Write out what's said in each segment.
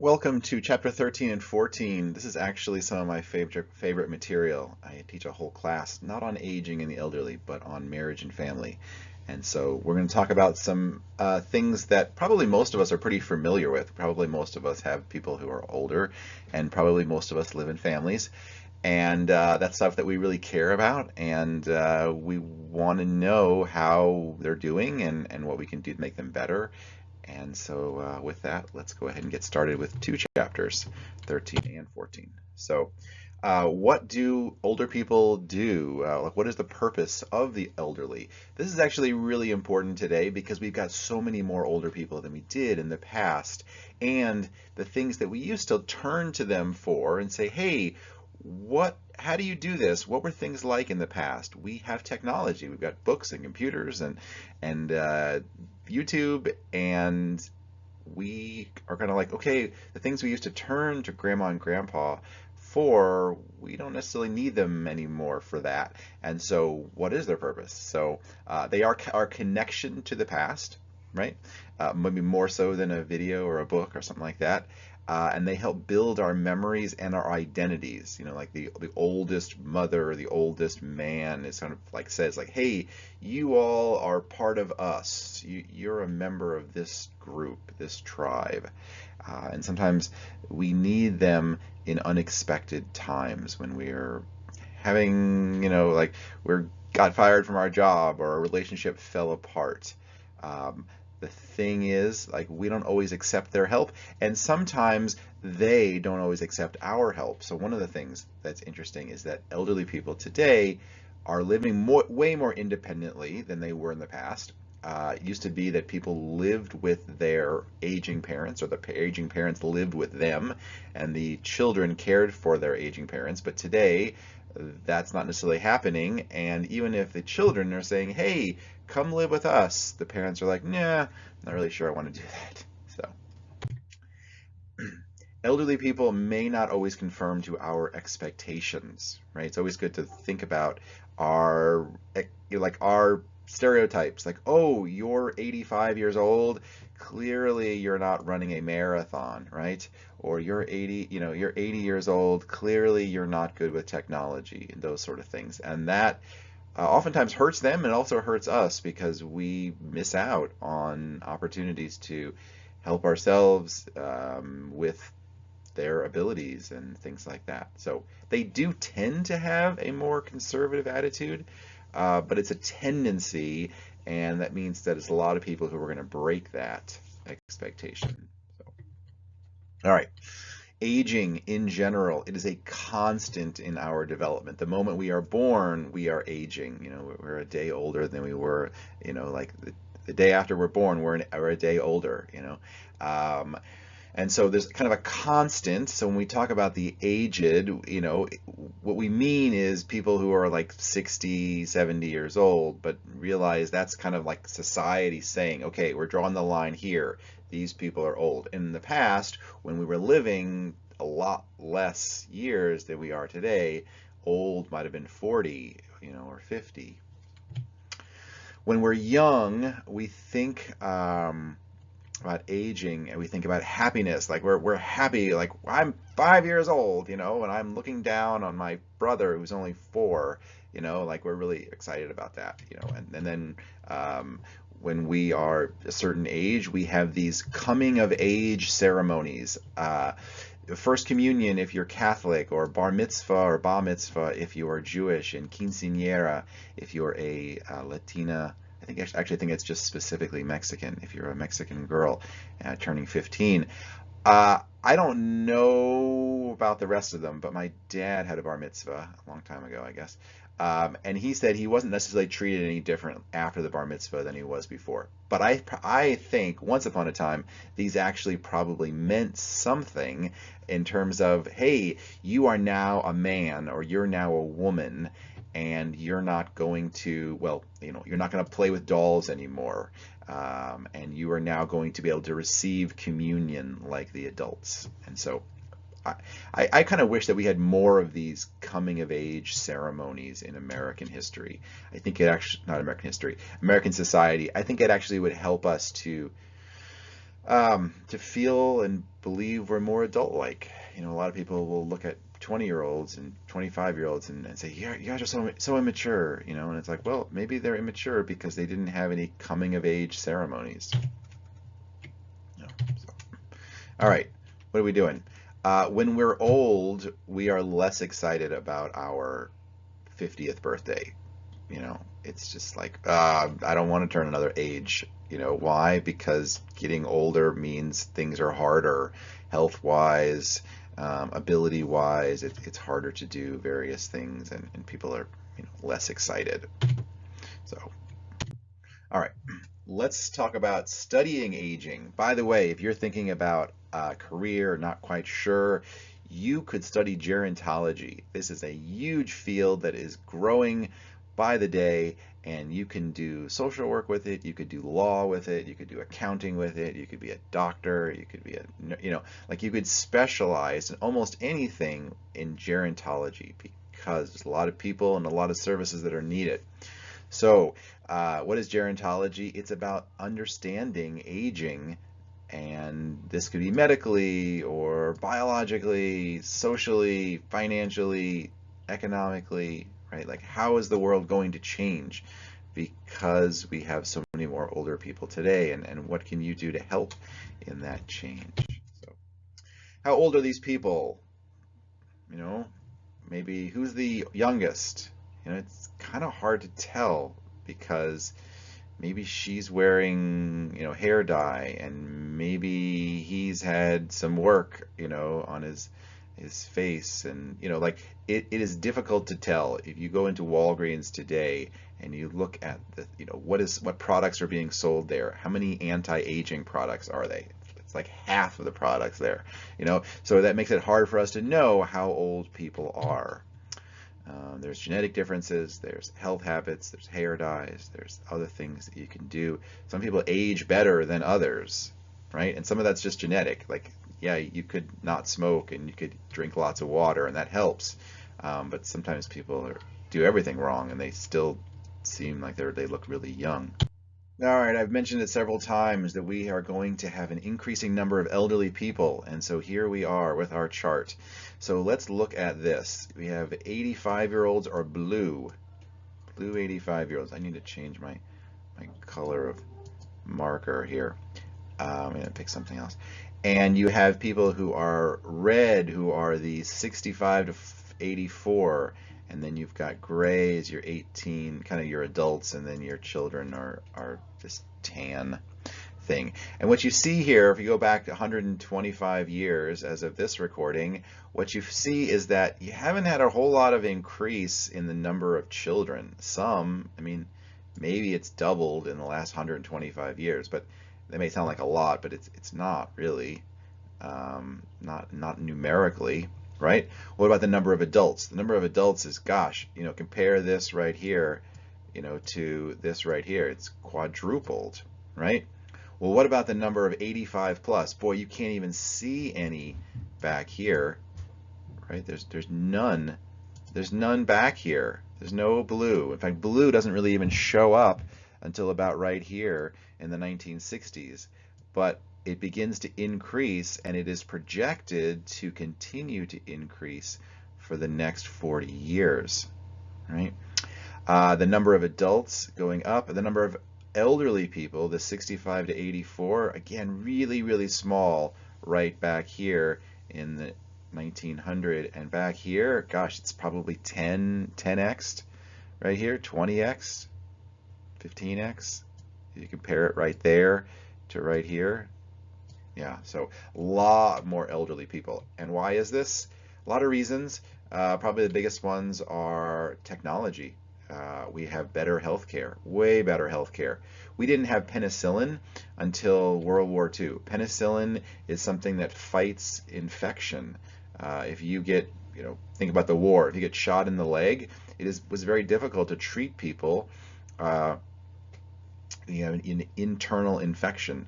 Welcome to chapter 13 and 14. This is actually some of my favorite material. I teach a whole class, not on aging in the elderly, but on marriage and family. And so we're going to talk about some things that probably most of us are pretty familiar with. Probably most of us have people who are older, and probably most of us live in families. And that's stuff that we really care about, and we want to know how they're doing and what we can do to make them better. And so with that, let's go ahead and get started with two chapters, 13 and 14. So what do older people do? Like, what is the purpose of the elderly? This is actually really important today because we've got so many more older people than we did in the past. And the things that we used to turn to them for and say, hey, how do you do this? What were things like in the past? We have technology. We've got books and computers and YouTube, and we are kind of like, okay, the things we used to turn to grandma and grandpa for, we don't necessarily need them anymore for that. And so what is their purpose? So they are our connection to the past, right? Maybe more so than a video or a book or something like that. And they help build our memories and our identities. You know, like the oldest mother or the oldest man is kind of like says like, hey, you all are part of us. You're a member of this group, this tribe. And sometimes we need them in unexpected times when we're having, like we're got fired from our job or a relationship fell apart. The thing is, like, we don't always accept their help, and sometimes they don't always accept our help. So one of the things that's interesting is that elderly people today are living way more independently than they were in the past. It used to be that people lived with their aging parents, or the aging parents lived with them, and the children cared for their aging parents. But today, that's not necessarily happening. And even if the children are saying, hey, come live with us, the parents are like, nah, not really sure I want to do that. So elderly people may not always conform to our expectations, right? It's always good to think about our our stereotypes, like, oh, you're 85 years old, clearly you're not running a marathon, right? Or you're 80 years old, clearly you're not good with technology and those sort of things. And that oftentimes hurts them and also hurts us because we miss out on opportunities to help ourselves with their abilities and things like that. So they do tend to have a more conservative attitude, but it's a tendency, and that means that it's a lot of people who are going to break that expectation. So, all right. Aging in general, it is a constant in our development. The moment we are born, we are aging. We're a day older than we were, like the day after we're born, we're a day older, and so there's kind of a constant. So when we talk about the aged, what we mean is people who are like 60, 70 years old, but realize that's kind of like society saying, okay, we're drawing the line here. These people are old. In the past, when we were living a lot less years than we are today, old might have been 40, or 50. When we're young, we think about aging, and we think about happiness, like we're happy, like I'm 5 years old, and I'm looking down on my brother who's only 4, like we're really excited about that, and then when we are a certain age, we have these coming of age ceremonies. First communion if you're Catholic, or bar mitzvah or bar mitzvah if you are Jewish, and quinceañera if you're a Latina. I actually think it's just specifically Mexican if you're a Mexican girl turning 15. I don't know about the rest of them, but my dad had a bar mitzvah a long time ago, I guess. And he said he wasn't necessarily treated any different after the bar mitzvah than he was before. But I think once upon a time, these actually probably meant something in terms of, hey, you are now a man, or you're now a woman, and you're not going to, you're not going to play with dolls anymore. And you are now going to be able to receive communion like the adults. And so I kind of wish that we had more of these coming of age ceremonies in American history. I think it actually, not American history, American society. I think it actually would help us to To feel and believe we're more adult-like. A lot of people will look at 20-year-olds and 25-year-olds and say, yeah, you guys are so immature, and it's like, well, maybe they're immature because they didn't have any coming of age ceremonies. So. All right, what are we doing? When we're old, we are less excited about our 50th birthday. It's just like, I don't want to turn another age. Why? Because getting older means things are harder, health-wise, ability-wise. It's harder to do various things, and people are, less excited. So, all right, let's talk about studying aging. By the way, if you're thinking about a career, not quite sure, you could study gerontology. This is a huge field that is growing by the day, and you can do social work with it, you could do law with it, you could do accounting with it, you could be a doctor, you could be like you could specialize in almost anything in gerontology because there's a lot of people and a lot of services that are needed. So, what is gerontology? It's about understanding aging, and this could be medically or biologically, socially, financially, economically, right? Like, how is the world going to change because we have so many more older people today, and what can you do to help in that change? So, how old are these people? You know, maybe who's the youngest? It's kind of hard to tell because maybe she's wearing, hair dye, and maybe he's had some work, on his face, and like it is difficult to tell if you go into Walgreens today and you look at the, what products are being sold there. How many anti-aging products are they? It's like half of the products there, so that makes it hard for us to know how old people are. There's genetic differences, there's health habits, there's hair dyes, there's other things that you can do. Some people age better than others, right? And some of that's just genetic. Like, yeah, you could not smoke and you could drink lots of water, and that helps. But sometimes people do everything wrong and they still seem like they look really young. All right, I've mentioned it several times that we are going to have an increasing number of elderly people, and so here we are with our chart. So let's look at this. We have 85-year-olds are blue. Blue 85-year-olds. I need to change my color of marker here. I'm going to pick something else. And you have people who are red, who are the 65 to 84, and then you've got gray as your 18, kind of your adults, and then your children are this tan thing. And what you see here, if you go back 125 years as of this recording, what you see is that you haven't had a whole lot of increase in the number of children. Some, I mean, maybe it's doubled in the last 125 years, but that may sound like a lot, but it's not really, not numerically, right? What about the number of adults? The number of adults is, gosh, compare this right here, to this right here. It's quadrupled, right? Well, what about the number of 85 plus? Boy, you can't even see any back here, right? There's none. There's none back here. There's no blue. In fact, blue doesn't really even show up until about right here in the 1960s. But it begins to increase, and it is projected to continue to increase for the next 40 years, right? The number of adults going up, and the number of elderly people, the 65 to 84, again, really, really small right back here in the 1900, and back here, gosh, it's probably 10x right here, 20x, 15x. You compare it right there to right here. Yeah, so a lot more elderly people. And why is this? A lot of reasons. Probably the biggest ones are technology. We have better healthcare, way better healthcare. We didn't have penicillin until World War II. Penicillin is something that fights infection. If you get, think about the war. If you get shot in the leg, was very difficult to treat people, in internal infection.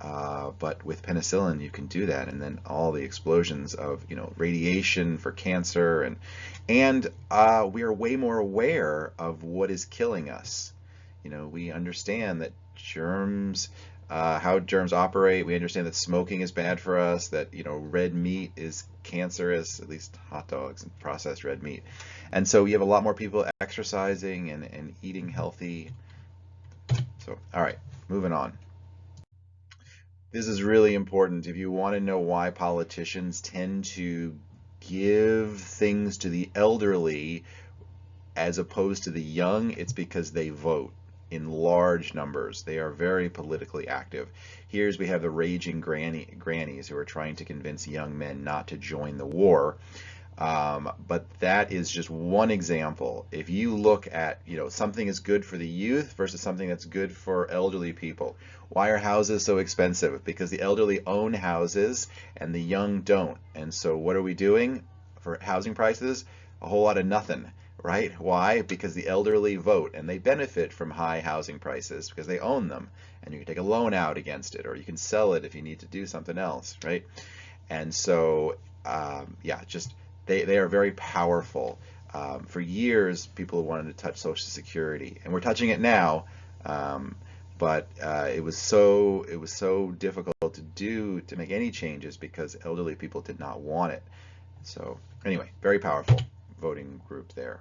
But with penicillin, you can do that, and then all the explosions of radiation for cancer, and we are way more aware of what is killing us. We understand that germs how germs operate. We understand that smoking is bad for us, that, red meat is cancerous, at least hot dogs and processed red meat. And so you have a lot more people exercising and eating healthy. So, all right, moving on. This is really important. If you want to know why politicians tend to give things to the elderly as opposed to the young, it's because they vote in large numbers. They are very politically active. We have the raging grannies who are trying to convince young men not to join the war. But that is just one example. If you look at, something is good for the youth versus something that's good for elderly people. Why are houses so expensive? Because the elderly own houses and the young don't. And so what are we doing for housing prices? A whole lot of nothing, right? Why? Because the elderly vote and they benefit from high housing prices because they own them. And you can take a loan out against it, or you can sell it if you need to do something else, right? And so, yeah, just they are very powerful. For years, people wanted to touch Social Security, and we're touching it now. But it was so difficult to make any changes because elderly people did not want it. So anyway, very powerful voting group there.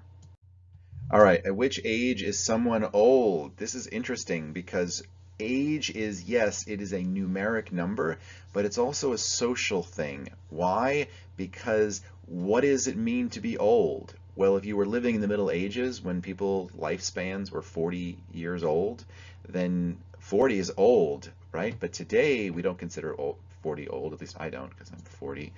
All right, at which age is someone old? This is interesting because age is, yes, it is a numeric number, but it's also a social thing. Why? Because what does it mean to be old? Well, if you were living in the Middle Ages when people lifespans were 40 years old, then 40 is old, right? But today we don't consider 40 old, at least I don't because I'm 40.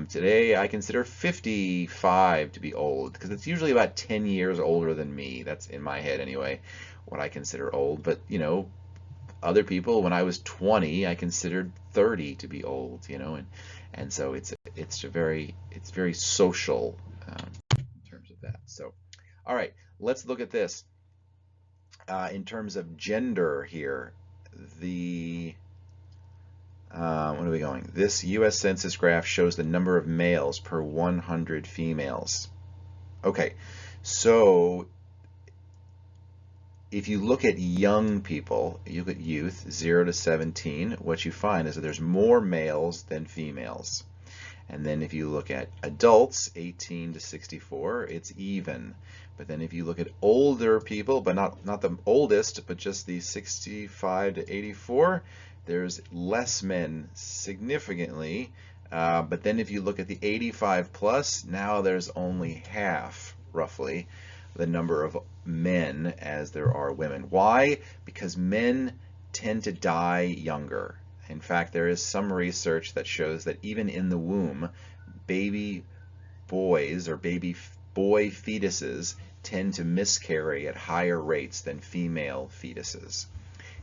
Today I consider 55 to be old because it's usually about 10 years older than me. That's in my head anyway, what I consider old. But, other people, when I was 20, I considered 30 to be old, and so it's very social in terms of that. So, all right, let's look at this in terms of gender here. What are we going? This U.S. Census graph shows the number of males per 100 females. Okay, so if you look at young people, you look at youth, 0 to 17, what you find is that there's more males than females. And then if you look at adults, 18 to 64, it's even. But then if you look at older people, but not the oldest, but just the 65 to 84, there's less men significantly. But then if you look at the 85 plus, now there's only half, roughly, the number of men as there are women. Why? Because men tend to die younger. In fact, there is some research that shows that even in the womb, baby boys or baby boy fetuses tend to miscarry at higher rates than female fetuses.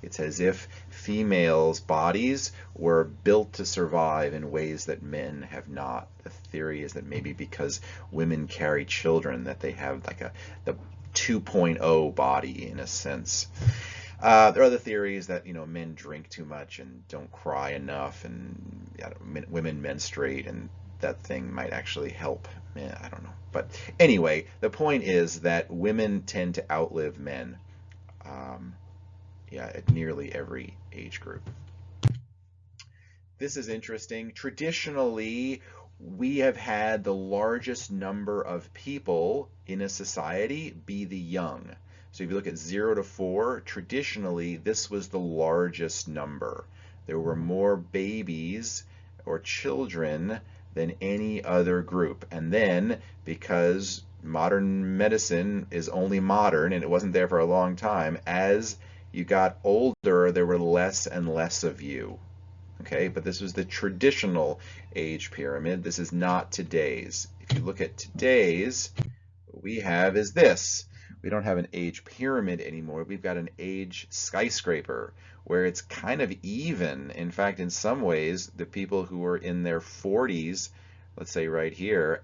It's as if females' bodies were built to survive in ways that men have not. The theory is that maybe because women carry children, that they have like the 2.0 body in a sense. There are other theories that men drink too much and don't cry enough, and women menstruate, and that thing might actually help. I don't know. But anyway, the point is that women tend to outlive men. At nearly every age group. This is interesting. Traditionally, we have had the largest number of people in a society be the young. So if you look at 0 to 4, traditionally this was the largest number. There were more babies or children than any other group. And then because modern medicine is only modern and it wasn't there for a long time, as you got older, there were less and less of you. Okay, but this was the traditional age pyramid. This is not today's. If you look at today's, what we have is this. We don't have an age pyramid anymore. We've got an age skyscraper where it's kind of even. In fact, in some ways, the people who are in their 40s, let's say right here,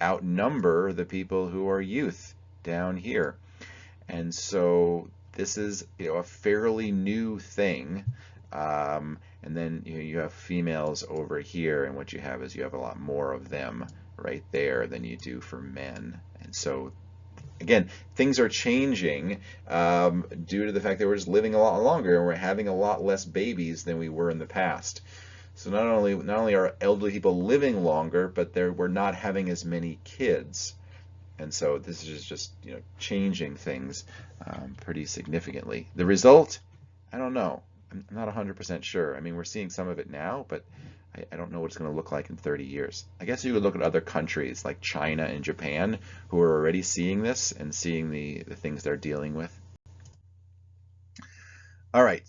outnumber the people who are youth down here. And so this is a fairly new thing. And then you have females over here, and what you have is you have a lot more of them right there than you do for men. And so again, things are changing due to the fact that we're just living a lot longer and we're having a lot less babies than we were in the past. So not only are elderly people living longer, but we're not having as many kids. And so this is just, changing things pretty significantly. The result, I don't know. I'm not 100% sure. I mean, we're seeing some of it now, but I don't know what it's going to look like in 30 years. I guess you would look at other countries like China and Japan who are already seeing this and seeing the things they're dealing with. All right,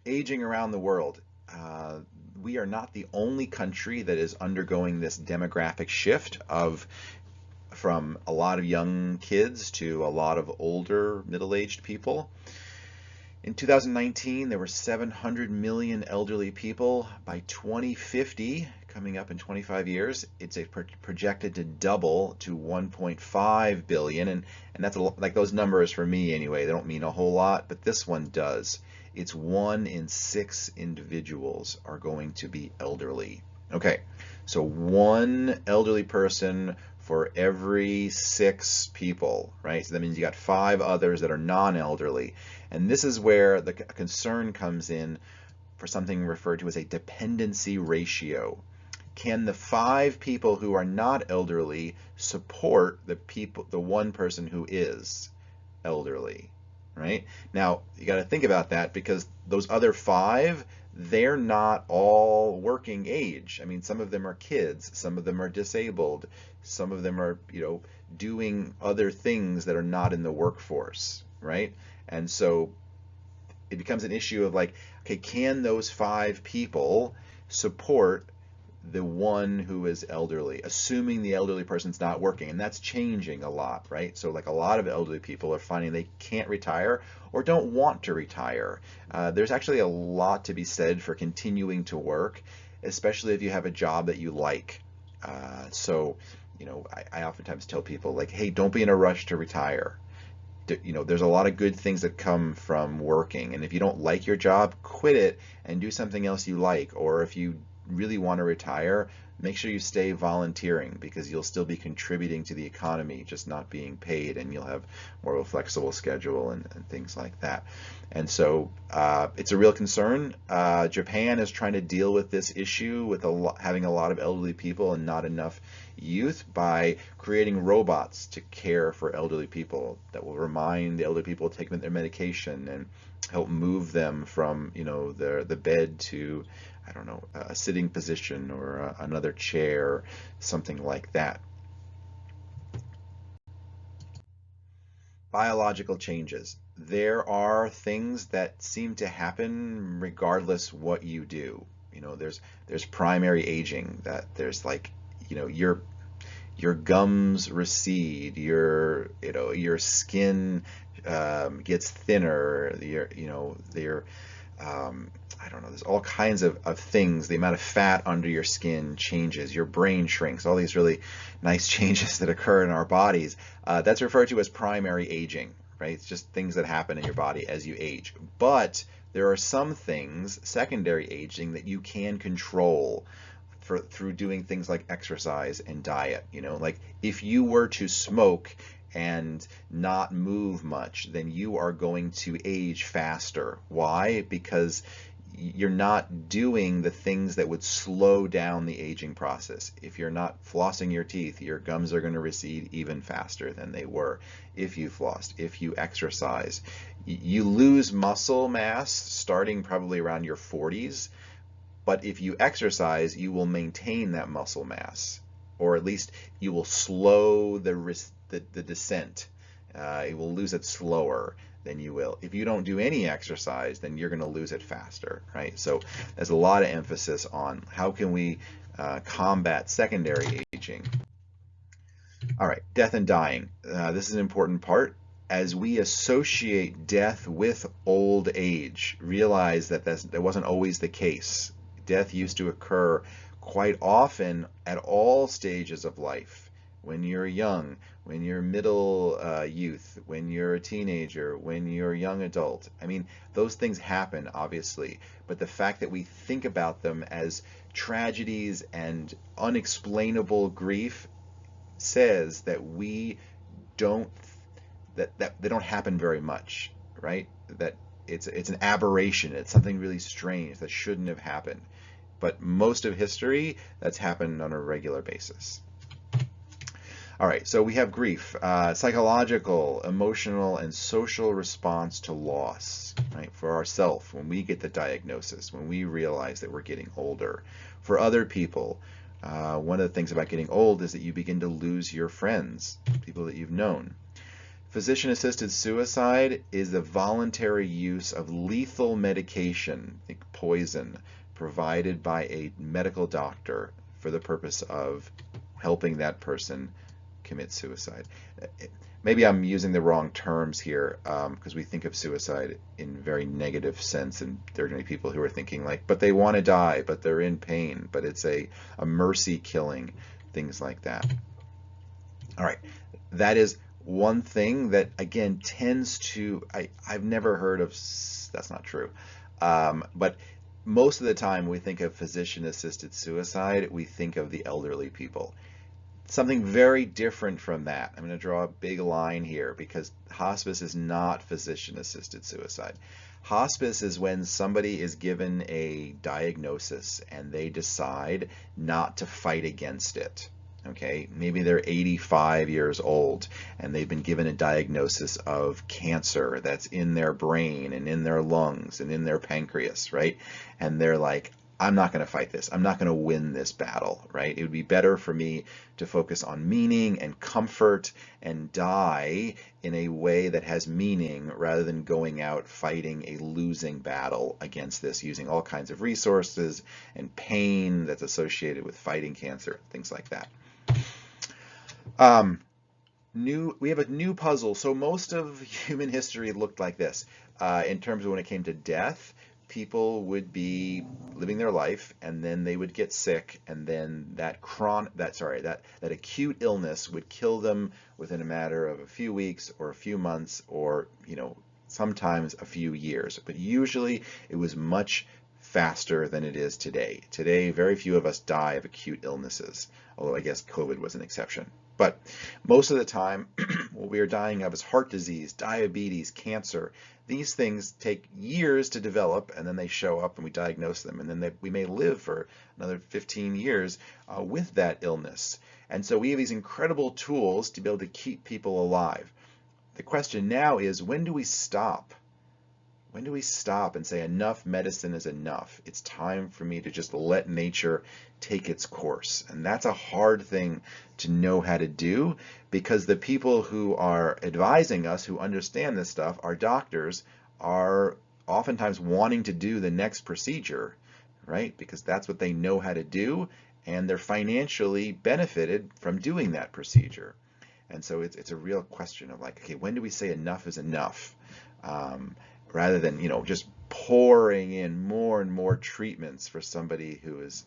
aging around the world. Uh, we are not the only country that is undergoing this demographic shift of from a lot of young kids to a lot of older middle-aged people. In 2019, there were 700 million elderly people. By 2050, coming up in 25 years, it's projected to double to 1.5 billion. And that's like those numbers for me anyway. They don't mean a whole lot, but this one does. It's 1 in 6 individuals are going to be elderly. Okay, so one elderly person for every 6 people, right? So that means you got 5 others that are non-elderly. And this is where the concern comes in for something referred to as a dependency ratio. Can the 5 people who are not elderly support the one person who is elderly, right? Now, you got to think about that because those other 5, they're not all working age. I mean, some of them are kids, some of them are disabled, some of them are, doing other things that are not in the workforce, right? And so it becomes an issue of like, okay, can those 5 people support the one who is elderly, assuming the elderly person's not working? And that's changing a lot, right? So like a lot of elderly people are finding they can't retire or don't want to retire. There's actually a lot to be said for continuing to work, especially if you have a job that you like. I oftentimes tell people like, hey, don't be in a rush to retire. There's a lot of good things that come from working. And if you don't like your job, quit it and do something else you like. Or if you really want to retire, make sure you stay volunteering because you'll still be contributing to the economy, just not being paid, and you'll have more of a flexible schedule and things like that. And so it's a real concern. Japan is trying to deal with this issue with having a lot of elderly people and not enough youth by creating robots to care for elderly people that will remind the elderly people to take their medication and help move them from the bed to, I don't know, a sitting position or another chair, something like that. Biological changes. There are things that seem to happen regardless what you do. There's primary aging that there's like, your gums recede, your skin gets thinner, I don't know, there's all kinds of things. The amount of fat under your skin changes, your brain shrinks, all these really nice changes that occur in our bodies. That's referred to as primary aging, right? It's just things that happen in your body as you age. But there are some things, secondary aging, that you can control through doing things like exercise and diet. Like if you were to smoke and not move much, then you are going to age faster. Why? Because you're not doing the things that would slow down the aging process. If you're not flossing your teeth, your gums are going to recede even faster than they were if you flossed. If you exercise, you lose muscle mass starting probably around your 40s, but if you exercise, you will maintain that muscle mass, or at least you will slow the descent. You will lose it slower than you will. If you don't do any exercise, then you're going to lose it faster, right? So there's a lot of emphasis on how can we combat secondary aging. All right, death and dying. This is an important part. As we associate death with old age, realize that that wasn't always the case. Death used to occur quite often at all stages of life. When you're young, when you're middle youth, when you're a teenager, when you're a young adult. I mean, those things happen, obviously, but the fact that we think about them as tragedies and unexplainable grief says that we don't that they don't happen very much, right? That it's an aberration. It's something really strange that shouldn't have happened. But most of history, that's happened on a regular basis. All right, so we have grief, psychological, emotional, and social response to loss, right? For ourselves, when we get the diagnosis, when we realize that we're getting older. For other people, one of the things about getting old is that you begin to lose your friends, people that you've known. Physician-assisted suicide is the voluntary use of lethal medication, like poison, provided by a medical doctor for the purpose of helping that person commit suicide. Maybe I'm using the wrong terms here, because we think of suicide in very negative sense, and there are going to be people who are thinking like, but they want to die, but they're in pain, but it's a mercy killing, things like that. All right, that is one thing that again tends to, I've never heard of, that's not true, but most of the time we think of physician-assisted suicide, we think of the elderly people. Something very different from that. I'm going to draw a big line here because hospice is not physician-assisted suicide. Hospice is when somebody is given a diagnosis and they decide not to fight against it. Okay, maybe they're 85 years old and they've been given a diagnosis of cancer that's in their brain and in their lungs and in their pancreas, right? And they're like, I'm not going to fight this. I'm not going to win this battle, right? It would be better for me to focus on meaning and comfort and die in a way that has meaning rather than going out fighting a losing battle against this using all kinds of resources and pain that's associated with fighting cancer, things like that. We have a new puzzle. So most of human history looked like this. In terms of when it came to death, people would be living their life and then they would get sick, and then that acute illness would kill them within a matter of a few weeks or a few months, or sometimes a few years. But usually it was much faster than it is today. Today, very few of us die of acute illnesses, although I guess COVID was an exception. But most of the time, what we are dying of is heart disease, diabetes, cancer. These things take years to develop, and then they show up and we diagnose them, and then we may live for another 15 years with that illness. And so we have these incredible tools to be able to keep people alive. The question now is, when do we stop? When do we stop and say enough medicine is enough? It's time for me to just let nature take its course. And that's a hard thing to know how to do, because the people who are advising us, who understand this stuff, our doctors, are oftentimes wanting to do the next procedure, right? Because that's what they know how to do, and they're financially benefited from doing that procedure. And so it's a real question of like, okay, when do we say enough is enough? Rather than, just pouring in more and more treatments for somebody who is,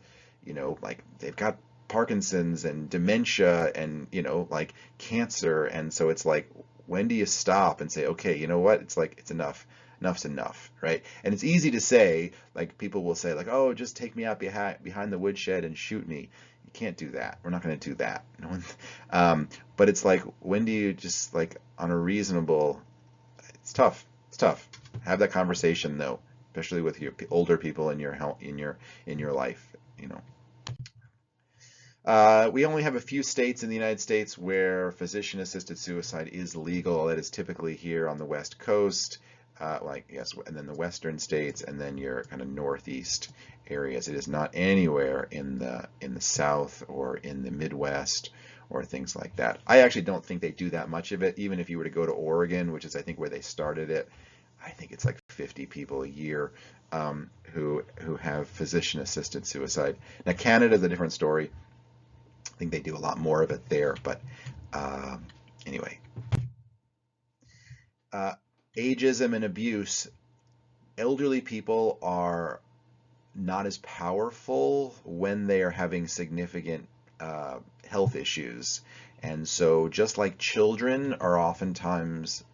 like they've got Parkinson's and dementia and, like cancer. And so it's like, when do you stop and say, okay, you know what? It's like, it's enough. Enough's enough, right? And it's easy to say, like people will say like, oh, just take me out behind the woodshed and shoot me. You can't do that. We're not going to do that. No one, but it's like, when do you just like on a reasonable, it's tough. It's tough. Have that conversation though, especially with your older people in your life. We only have a few states in the United States where physician-assisted suicide is legal. That is typically here on the West Coast, and then the Western states, and then your kind of Northeast areas. It is not anywhere in the South or in the Midwest or things like that. I actually don't think they do that much of it. Even if you were to go to Oregon, which is I think where they started it, I think it's like 50 people a year who have physician-assisted suicide. Now Canada's a different story. I think they do a lot more of it there, but anyway. Ageism and abuse. Elderly people are not as powerful when they are having significant health issues. And so just like children are oftentimes,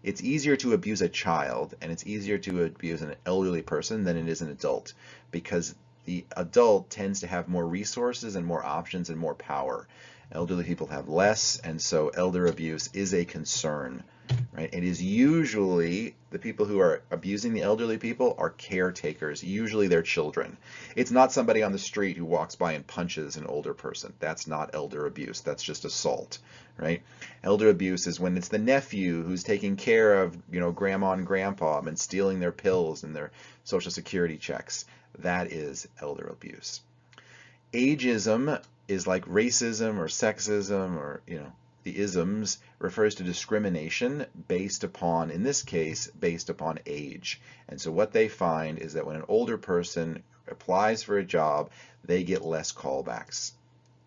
it's easier to abuse a child and it's easier to abuse an elderly person than it is an adult, because the adult tends to have more resources and more options and more power. Elderly people have less, and so elder abuse is a concern, right? It is usually the people who are abusing the elderly people are caretakers, usually their children. It's not somebody on the street who walks by and punches an older person. That's not elder abuse. That's just assault, right? Elder abuse is when it's the nephew who's taking care of, grandma and grandpa and stealing their pills and their social security checks. That is elder abuse. Ageism is like racism or sexism or, the isms, refers to discrimination based upon, in this case, based upon age. And so what they find is that when an older person applies for a job, they get less callbacks,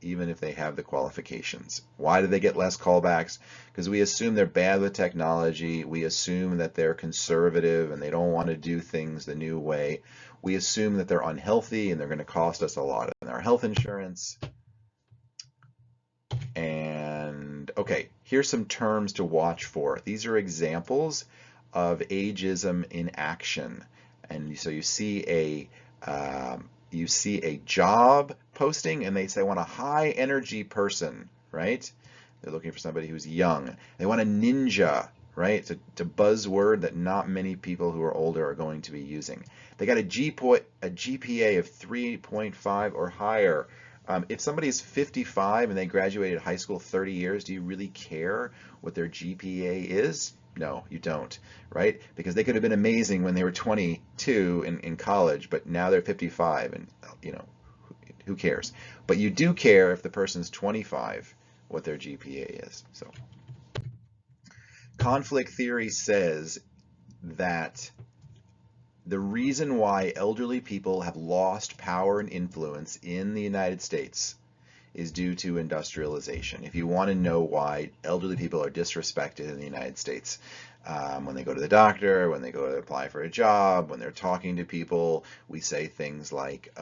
even if they have the qualifications. Why do they get less callbacks? Because we assume they're bad with technology. We assume that they're conservative and they don't want to do things the new way. We assume that they're unhealthy and they're going to cost us a lot in our health insurance. And okay, here's some terms to watch for. These are examples of ageism in action. And so you see a job posting and they say, I want a high energy person, right? They're looking for somebody who's young. They want a ninja, right? It's a buzzword that not many people who are older are going to be using. They got a GPA of 3.5 or higher. If somebody's 55 and they graduated high school 30 years, do you really care what their GPA is? No, you don't, right? Because they could have been amazing when they were 22 in college, but now they're 55 and, who cares? But you do care if the person's 25, what their GPA is. So conflict theory says that the reason why elderly people have lost power and influence in the United States is due to industrialization. If you want to know why elderly people are disrespected in the United States, when they go to the doctor, when they go to apply for a job, when they're talking to people, we say things like,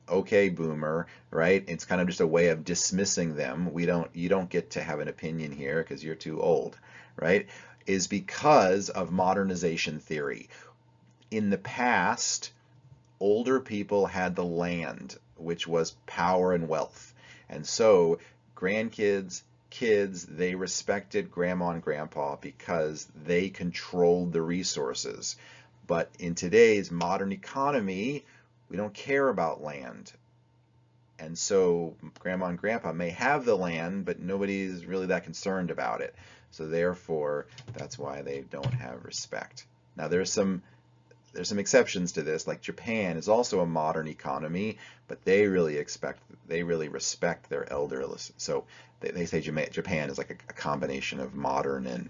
okay, boomer, right? It's kind of just a way of dismissing them. You don't get to have an opinion here because you're too old, right? Is because of modernization theory. In the past, older people had the land, which was power and wealth. And so grandkids, kids, they respected grandma and grandpa because they controlled the resources. But in today's modern economy, we don't care about land. And so grandma and grandpa may have the land, but nobody's really that concerned about it. So therefore, that's why they don't have respect. Now there's some exceptions to this, like Japan is also a modern economy, but they really respect their elders. So they say Japan is like a combination of modern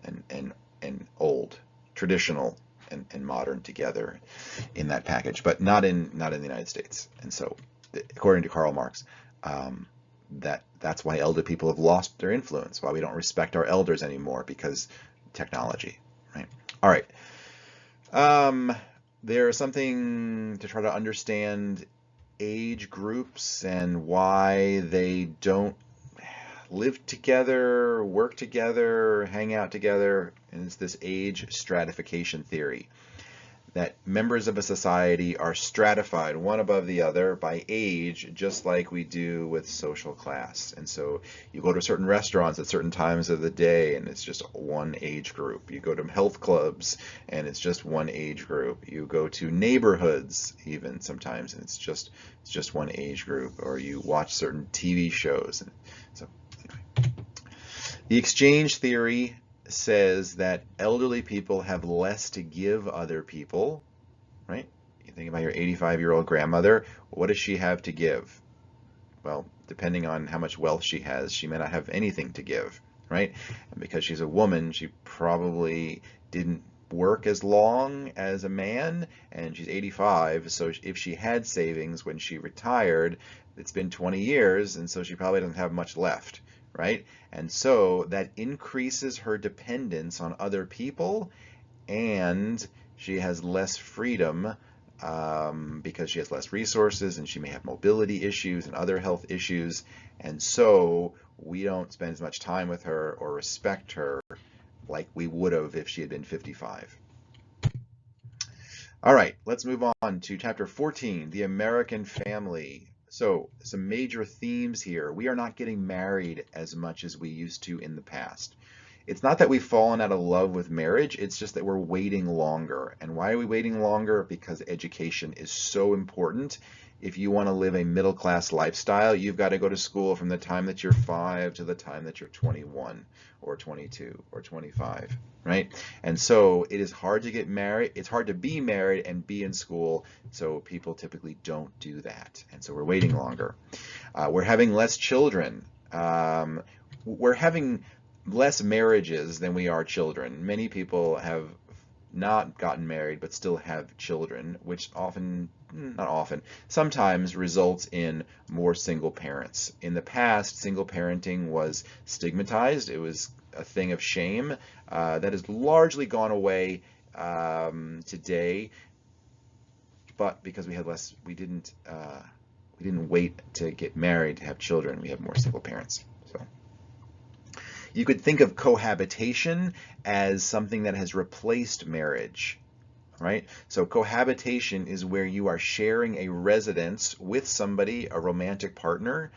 and old, traditional and modern together in that package, but not in the United States. And so, according to Karl Marx, that's why elder people have lost their influence, why we don't respect our elders anymore, because technology, right? All right. There's something to try to understand age groups and why they don't live together, work together, hang out together, and it's this age stratification theory, that members of a society are stratified one above the other by age, just like we do with social class. And so you go to certain restaurants at certain times of the day and it's just one age group. You go to health clubs and it's just one age group. You go to neighborhoods even sometimes and it's just one age group. Or you watch certain TV shows. And so anyway. The exchange theory says that elderly people have less to give other people, right? You think about your 85-year-old grandmother. What does she have to give? Well, depending on how much wealth she has, she may not have anything to give, right? And because she's a woman, she probably didn't work as long as a man, and she's 85, so if she had savings when she retired, it's been 20 years, and so she probably doesn't have much left, right? And so that increases her dependence on other people, and she has less freedom because she has less resources, and she may have mobility issues and other health issues, and so we don't spend as much time with her or respect her like we would have if she had been 55. All right, let's move on to chapter 14, the American family. So, some major themes here. We are not getting married as much as we used to in the past. It's not that we've fallen out of love with marriage, it's just that we're waiting longer. And why are we waiting longer? Because education is so important. If you want to live a middle class lifestyle, you've got to go to school from the time that you're 5 to the time that you're 21 or 22 or 25, right? And so it is hard to get married. It's hard to be married and be in school. So people typically don't do that. And so we're waiting longer. We're having less children. We're having less marriages than we are children. Many people have not gotten married but still have children, which often, not often, sometimes results in more single parents. In the past, single parenting was stigmatized. It was a thing of shame. That has largely gone away today, but because we had less, we didn't wait to get married to have children. We have more single parents. So you could think of cohabitation as something that has replaced marriage, right? So cohabitation is where you are sharing a residence with somebody, a romantic partner.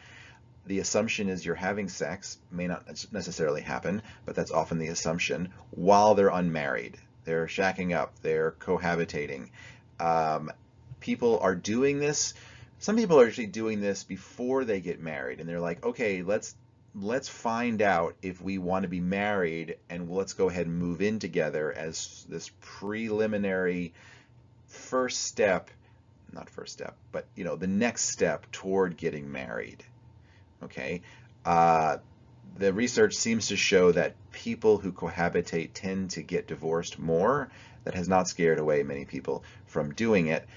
The assumption is you're having sex, may not necessarily happen, but that's often the assumption, while they're unmarried. They're shacking up, they're cohabitating. People are doing this. Some people are actually doing this before they get married, and they're like, okay, let's find out if we want to be married, and let's go ahead and move in together as this preliminary first step, not first step, but the next step toward getting married. Okay. The research seems to show that people who cohabitate tend to get divorced more. That has not scared away many people from doing it,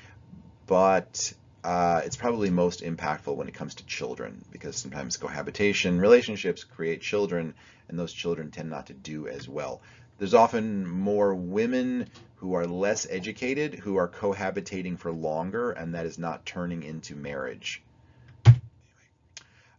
but it's probably most impactful when it comes to children, because sometimes cohabitation relationships create children, and those children tend not to do as well. There's often more women who are less educated who are cohabitating for longer, and that is not turning into marriage.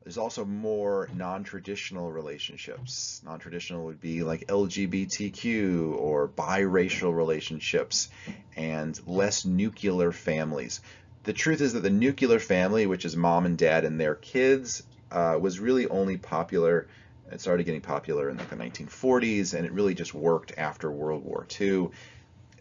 There's also more non-traditional relationships. Non-traditional would be like LGBTQ or biracial relationships, and less nuclear families. The truth is that the nuclear family, which is mom and dad and their kids, was really only popular. It started getting popular in like the 1940s, and it really just worked after World War II.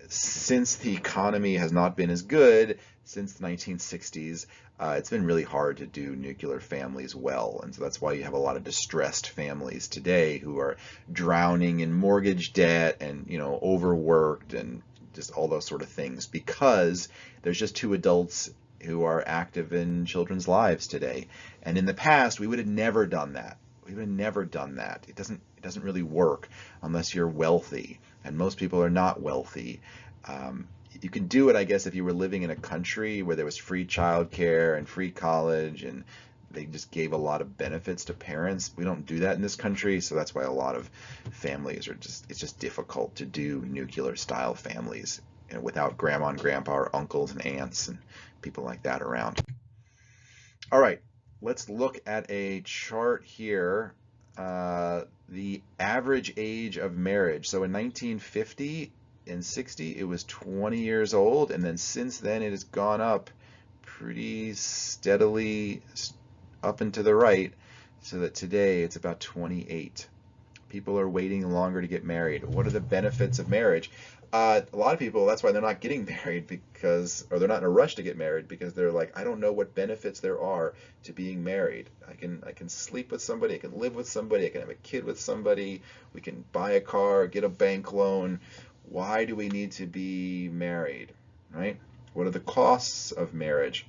Since the economy has not been as good since the 1960s, it's been really hard to do nuclear families well, and so that's why you have a lot of distressed families today who are drowning in mortgage debt and overworked and just all those sort of things, because there's just two adults who are active in children's lives today. And in the past, we would have never done that. We would have never done that. It doesn't really work unless you're wealthy, and most people are not wealthy. You can do it, I guess, if you were living in a country where there was free childcare and free college, and they just gave a lot of benefits to parents. We don't do that in this country, so that's why a lot of families it's just difficult to do nuclear style families, without grandma and grandpa or uncles and aunts and people like that around. All right, let's look at a chart here. The average age of marriage. So in 1950 and 60, it was 20 years old, and then since then it has gone up pretty steadily up and to the right, so that today it's about 28. People are waiting longer to get married. What are the benefits of marriage? A lot of people, that's why they're not getting married, or they're not in a rush to get married, because they're like, I don't know what benefits there are to being married. I can sleep with somebody, I can live with somebody, I can have a kid with somebody, we can buy a car, get a bank loan. Why do we need to be married, right? What are the costs of marriage?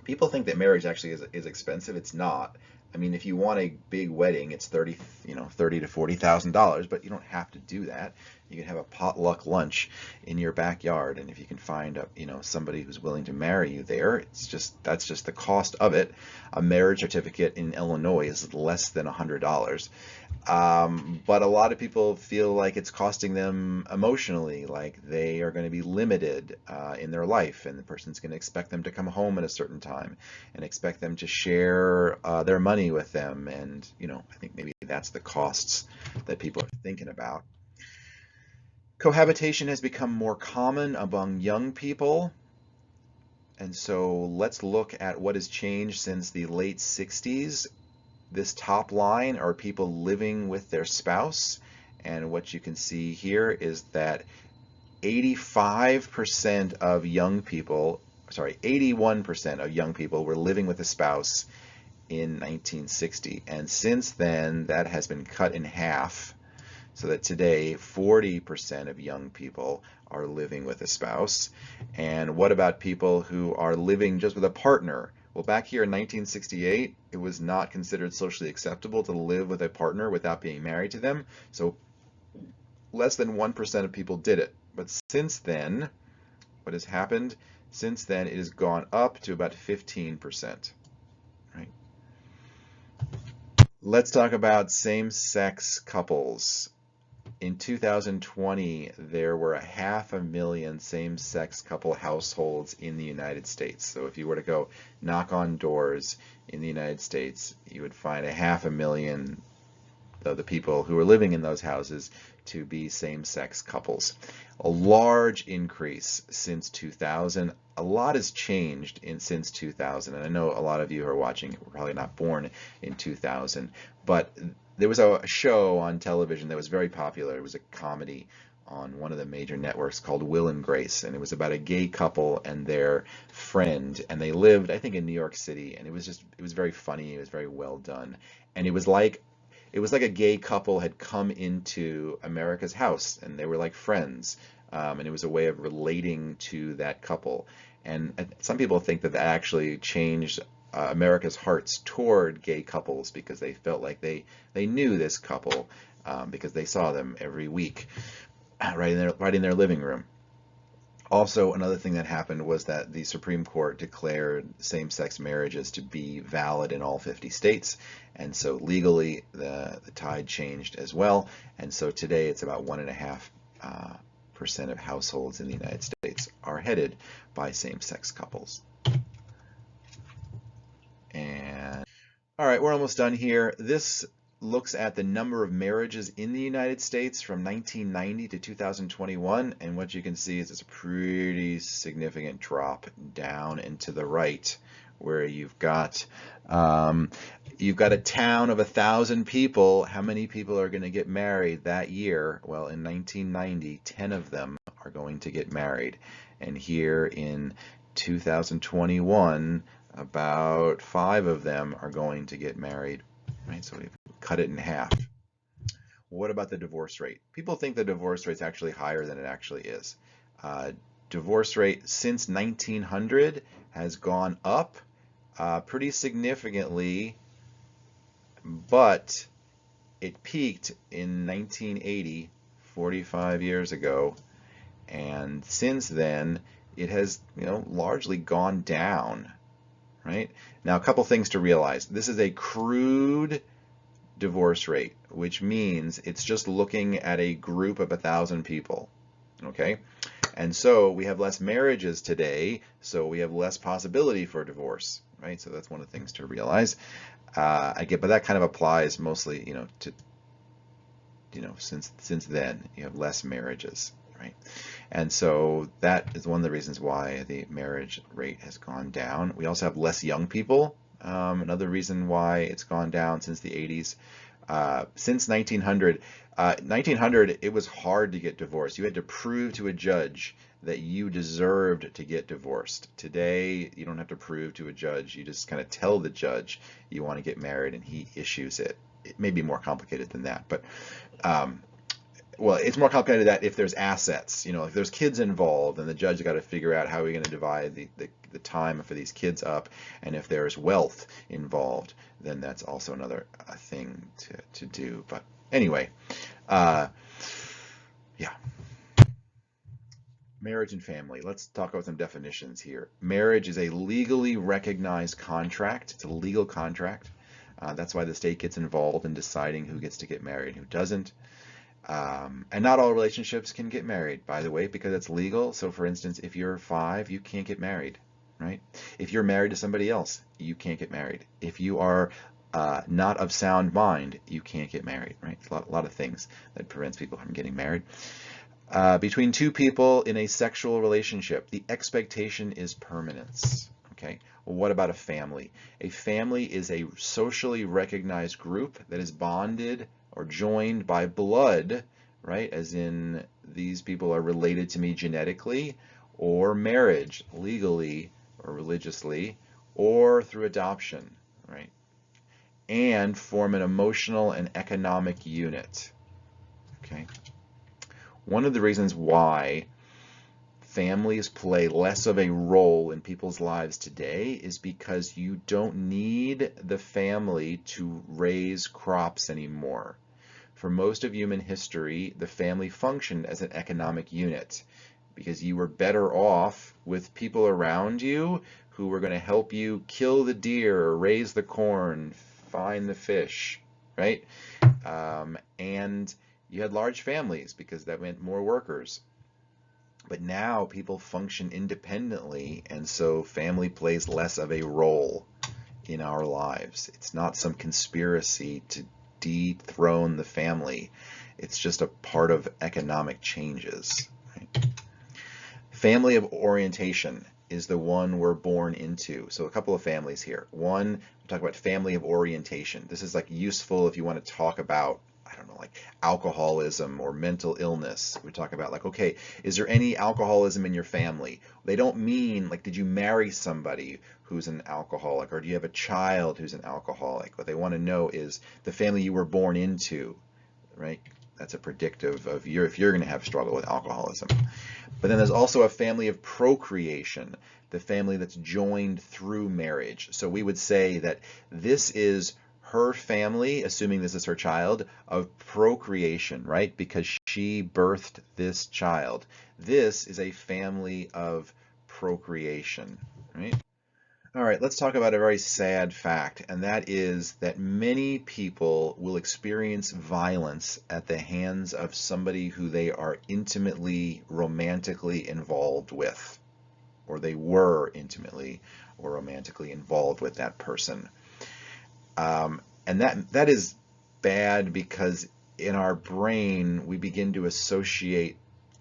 People think that marriage actually is expensive. It's not. I mean, if you want a big wedding, it's $30 to $40,000, but you don't have to do that. You can have a potluck lunch in your backyard, and if you can find somebody who's willing to marry you there, that's just the cost of it. A marriage certificate in Illinois is less than $100. But a lot of people feel like it's costing them emotionally, like they are going to be limited in their life, and the person's going to expect them to come home at a certain time and expect them to share their money with them. And I think maybe that's the costs that people are thinking about. Cohabitation has become more common among young people. And so let's look at what has changed since the late 60s. This top line are people living with their spouse. And what you can see here is that 85% of young people, sorry, 81% of young people were living with a spouse in 1960. And since then, that has been cut in half, so that today 40% of young people are living with a spouse. And what about people who are living just with a partner? Well, back here in 1968, it was not considered socially acceptable to live with a partner without being married to them. So less than 1% of people did it. But since then, what has happened? Since then, it has gone up to about 15%. Right? Let's talk about same-sex couples. In 2020, there were 500,000 same-sex couple households in the United States. So if you were to go knock on doors in the United States, you would find 500,000 of the people who are living in those houses to be same-sex couples. A large increase since 2000. A lot has changed since 2000, and I know a lot of you who are watching were probably not born in 2000, but there was a show on television that was very popular. It was a comedy on one of the major networks called Will and Grace, and it was about a gay couple and their friend, and they lived, I think, in New York City, and it was very funny. It was very well done, and it was like a gay couple had come into America's house, and they were like friends, and it was a way of relating to that couple. And some people think that that actually changed America's hearts toward gay couples, because they felt like they knew this couple, because they saw them every week right in their living room. Also, another thing that happened was that the Supreme Court declared same-sex marriages to be valid in all 50 states, and so legally the tide changed as well. And so today it's about 1.5% of households in the United States are headed by same-sex couples. And all right, we're almost done here. This looks at the number of marriages in the United States from 1990 to 2021, and what you can see is it's a pretty significant drop down and to the right, where you've got a town of 1,000 people. How many people are going to get married that year? Well, in 1990, 10 of them are going to get married, and here in 2021, about 5 of them are going to get married. Right, so we've cut it in half. What about the divorce rate? People think the divorce rate is actually higher than it actually is. Divorce rate since 1900 has gone up pretty significantly, but it peaked in 1980, 45 years ago, and since then it has, largely gone down. Right? Now, a couple things to realize. This is a crude divorce rate, which means it's just looking at a group of 1,000 people. Okay? And so we have less marriages today, so we have less possibility for divorce. Right? So that's one of the things to realize. But that kind of applies mostly, since then you have less marriages. Right? And so that is one of the reasons why the marriage rate has gone down. We also have less young people. Another reason why it's gone down since the 80s. Since 1900, it was hard to get divorced. You had to prove to a judge that you deserved to get divorced. Today, you don't have to prove to a judge. You just kind of tell the judge you want to get married, and he issues it. It may be more complicated than that, but well, it's more complicated that if there's assets, if there's kids involved, then the judge has got to figure out how we're going to divide the time for these kids up. And if there's wealth involved, then that's also another thing to do. But anyway, yeah. Marriage and family. Let's talk about some definitions here. Marriage is a legally recognized contract. It's a legal contract. That's why the state gets involved in deciding who gets to get married and who doesn't. And not all relationships can get married, by the way, because it's legal. So for instance, if you're 5, you can't get married, right? If you're married to somebody else, you can't get married. If you are not of sound mind, you can't get married, right? A lot of things that prevents people from getting married. Between two people in a sexual relationship, the expectation is permanence. Okay. Well, what about a family? A family is a socially recognized group that is bonded or joined by blood, right? As in, these people are related to me genetically, or marriage, legally or religiously, or through adoption, right? And form an emotional and economic unit. Okay. One of the reasons why families play less of a role in people's lives today is because you don't need the family to raise crops anymore. For most of human history, the family functioned as an economic unit because you were better off with people around you who were going to help you kill the deer, raise the corn, find the fish, right? And you had large families because that meant more workers. But now people function independently, and so family plays less of a role in our lives. It's not some conspiracy to dethrone the family. It's just a part of economic changes. Right? Family of orientation is the one we're born into. So a couple of families here. One, we talk about family of orientation. This is like useful if you want to talk about, I don't know, like alcoholism or mental illness. We talk about like, okay, is there any alcoholism in your family? They don't mean like, did you marry somebody who's an alcoholic, or do you have a child who's an alcoholic? What they want to know is the family you were born into, right? That's a predictive of if you're going to have struggle with alcoholism. But then there's also a family of procreation, the family that's joined through marriage. So we would say that this is her family, assuming this is her child, of procreation, right? Because she birthed this child. This is a family of procreation, right? All right, let's talk about a very sad fact, and that is that many people will experience violence at the hands of somebody who they are intimately, romantically involved with, or they were intimately or romantically involved with that person. And that is bad because in our brain we begin to associate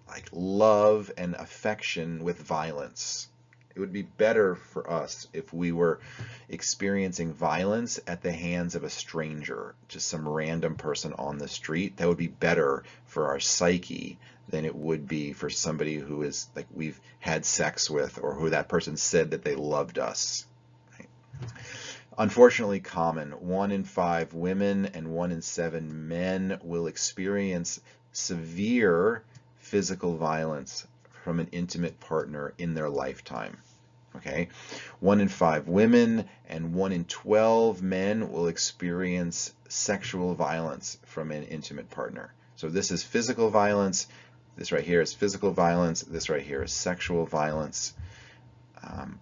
like love and affection with violence. It would be better for us if we were experiencing violence at the hands of a stranger, just some random person on the street. That would be better for our psyche than it would be for somebody who is like we've had sex with, or who that person said that they loved us. Right? Unfortunately common. 1 in 5 women and 1 in 7 men will experience severe physical violence from an intimate partner in their lifetime. Okay, 1 in 5 women and 1 in 12 men will experience sexual violence from an intimate partner. So this is physical violence. This right here is physical violence. This right here is sexual violence.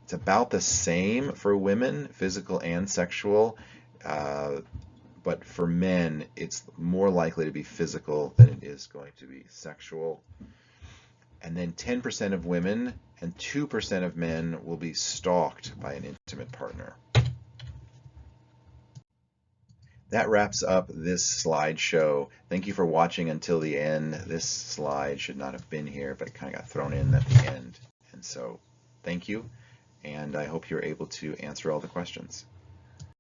It's about the same for women, physical and sexual, but for men, it's more likely to be physical than it is going to be sexual. And then 10% of women and 2% of men will be stalked by an intimate partner. That wraps up this slideshow. Thank you for watching until the end. This slide should not have been here, but it kind of got thrown in at the end. And so thank you, and I hope you're able to answer all the questions.